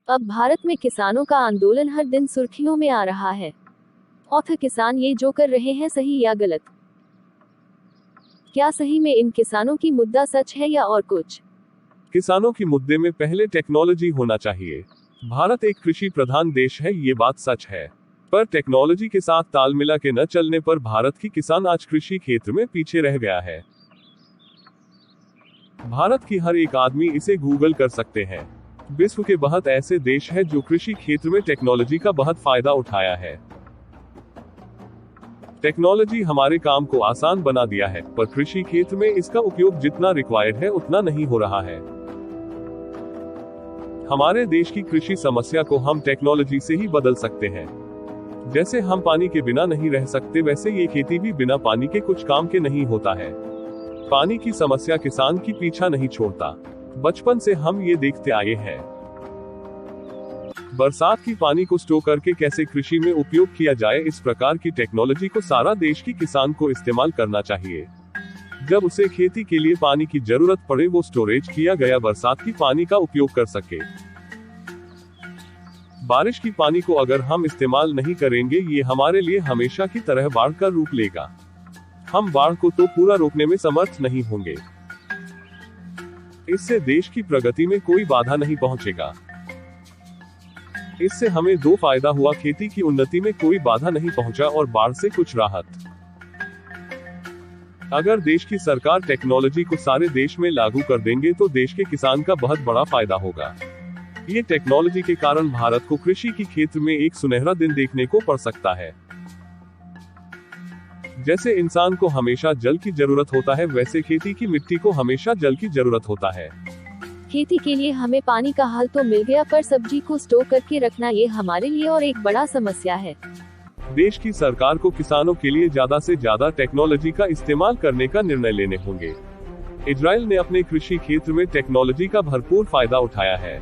अब भारत में किसानों का आंदोलन हर दिन सुर्खियों में आ रहा है। औथ किसान ये जो कर रहे हैं सही या गलत? क्या सही में इन किसानों की मुद्दा सच है या और कुछ? किसानों की मुद्दे में पहले टेक्नोलॉजी होना चाहिए। भारत एक कृषि प्रधान देश है, ये बात सच है। पर टेक्नोलॉजी के साथ ताल मिला के न चलने पर भारत की किसान आज कृषि क्षेत्र में पीछे रह गया है। भारत की हर एक आदमी इसे गूगल कर सकते हैं। विश्व के बहुत ऐसे देश हैं जो कृषि क्षेत्र में टेक्नोलॉजी का बहुत फायदा उठाया है। टेक्नोलॉजी हमारे काम को आसान बना दिया है, पर कृषि क्षेत्र में इसका उपयोग जितना रिक्वायर्ड है उतना नहीं हो रहा है। हमारे देश की कृषि समस्या को हम टेक्नोलॉजी से ही बदल सकते हैं। जैसे हम पानी के बिना नहीं रह सकते, वैसे ये खेती भी बिना पानी के कुछ काम के नहीं होता है। पानी की समस्या किसान की पीछा नहीं छोड़ता। बचपन से हम ये देखते आए हैं। बरसात की पानी को स्टोर करके कैसे कृषि में उपयोग किया जाए, इस प्रकार की टेक्नोलॉजी को सारा देश की किसान को इस्तेमाल करना चाहिए। जब उसे खेती के लिए पानी की जरूरत पड़े, वो स्टोरेज किया गया बरसात की पानी का उपयोग कर सके। बारिश की पानी को अगर हम इस्तेमाल नहीं करेंगे, ये हमारे लिए हमेशा की तरह बाढ़ का रूप लेगा। हम बाढ़ को तो पूरा रोकने में समर्थ नहीं होंगे। इससे देश की प्रगति में कोई बाधा नहीं पहुंचेगा। इससे हमें दो फायदा हुआ, खेती की उन्नति में कोई बाधा नहीं पहुंचा और बाढ़ से कुछ राहत। अगर देश की सरकार टेक्नोलॉजी को सारे देश में लागू कर देंगे तो देश के किसान का बहुत बड़ा फायदा होगा। ये टेक्नोलॉजी के कारण भारत को कृषि की क्षेत्र में एक सुनहरा दिन देखने को पड़ सकता है। जैसे इंसान को हमेशा जल की जरूरत होता है, वैसे खेती की मिट्टी को हमेशा जल की जरूरत होता है। खेती के लिए हमें पानी का हल तो मिल गया, पर सब्जी को स्टोर करके रखना ये हमारे लिए और एक बड़ा समस्या है। देश की सरकार को किसानों के लिए ज्यादा से ज्यादा टेक्नोलॉजी का इस्तेमाल करने का निर्णय लेने होंगे। इजराइल ने अपने कृषि क्षेत्र में टेक्नोलॉजी का भरपूर फायदा उठाया है।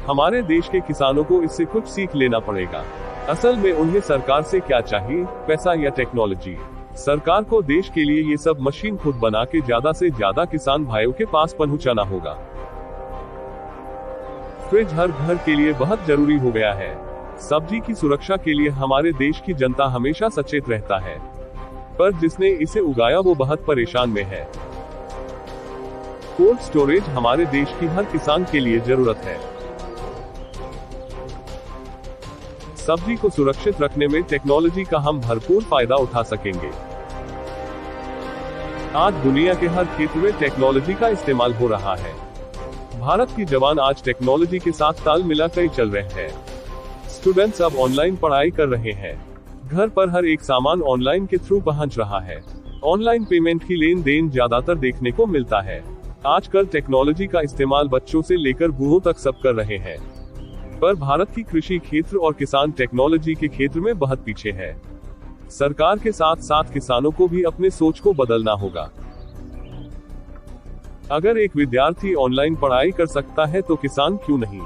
हमारे देश के किसानों को इससे कुछ सीख लेना पड़ेगा। असल में उन्हें सरकार से क्या चाहिए, पैसा या टेक्नोलॉजी? सरकार को देश के लिए ये सब मशीन खुद बना के ज्यादा से ज्यादा किसान भाइयों के पास पहुंचाना होगा। फ्रिज हर घर के लिए बहुत जरूरी हो गया है। सब्जी की सुरक्षा के लिए हमारे देश की जनता हमेशा सचेत रहता है, पर जिसने इसे उगाया वो बहुत परेशान में है। कोल्ड स्टोरेज हमारे देश की हर किसान के लिए जरूरत है। सब्जी को सुरक्षित रखने में टेक्नोलॉजी का हम भरपूर फायदा उठा सकेंगे। आज दुनिया के हर क्षेत्र में टेक्नोलॉजी का इस्तेमाल हो रहा है। भारत की जवान आज टेक्नोलॉजी के साथ ताल मिलाकर ही चल रहे हैं। स्टूडेंट्स अब ऑनलाइन पढ़ाई कर रहे हैं। घर पर हर एक सामान ऑनलाइन के थ्रू पहुंच रहा है। ऑनलाइन पेमेंट की लेन देन ज्यादातर देखने को मिलता है। आजकल टेक्नोलॉजी का इस्तेमाल बच्चों से लेकर बूढ़ों तक सब कर रहे हैं। पर भारत की कृषि क्षेत्र और किसान टेक्नोलॉजी के क्षेत्र में बहुत पीछे है। सरकार के साथ साथ किसानों को भी अपने सोच को बदलना होगा। अगर एक विद्यार्थी ऑनलाइन पढ़ाई कर सकता है तो किसान क्यों नहीं?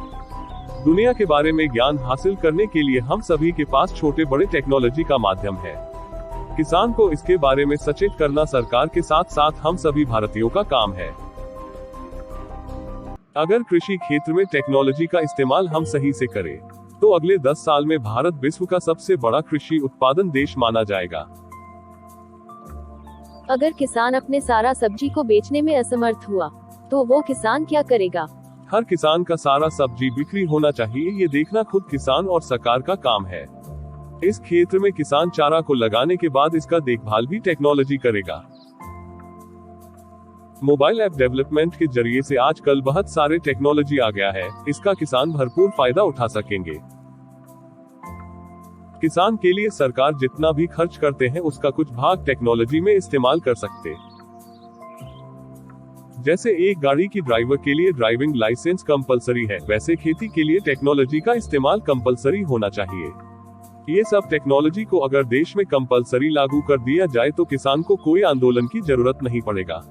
दुनिया के बारे में ज्ञान हासिल करने के लिए हम सभी के पास छोटे बड़े टेक्नोलॉजी का माध्यम है। किसान को इसके बारे में सचेत करना सरकार के साथ साथ हम सभी भारतीयों का काम है। अगर कृषि क्षेत्र में टेक्नोलॉजी का इस्तेमाल हम सही से करें, तो अगले 10 साल में भारत विश्व का सबसे बड़ा कृषि उत्पादन देश माना जाएगा। अगर किसान अपने सारा सब्जी को बेचने में असमर्थ हुआ, तो वो किसान क्या करेगा? हर किसान का सारा सब्जी बिक्री होना चाहिए, ये देखना खुद किसान और सरकार का काम है। इस क्षेत्र में किसान चारा को लगाने के बाद इसका देखभाल भी टेक्नोलॉजी करेगा। मोबाइल ऐप डेवलपमेंट के जरिए से आजकल बहुत सारे टेक्नोलॉजी आ गया है, इसका किसान भरपूर फायदा उठा सकेंगे। किसान के लिए सरकार जितना भी खर्च करते हैं उसका कुछ भाग टेक्नोलॉजी में इस्तेमाल कर सकते। जैसे एक गाड़ी की ड्राइवर के लिए ड्राइविंग लाइसेंस कंपलसरी है, वैसे खेती के लिए टेक्नोलॉजी का इस्तेमाल कंपलसरी होना चाहिए। ये सब टेक्नोलॉजी को अगर देश में कंपलसरी लागू कर दिया जाए तो किसान को कोई आंदोलन की जरूरत नहीं पड़ेगा।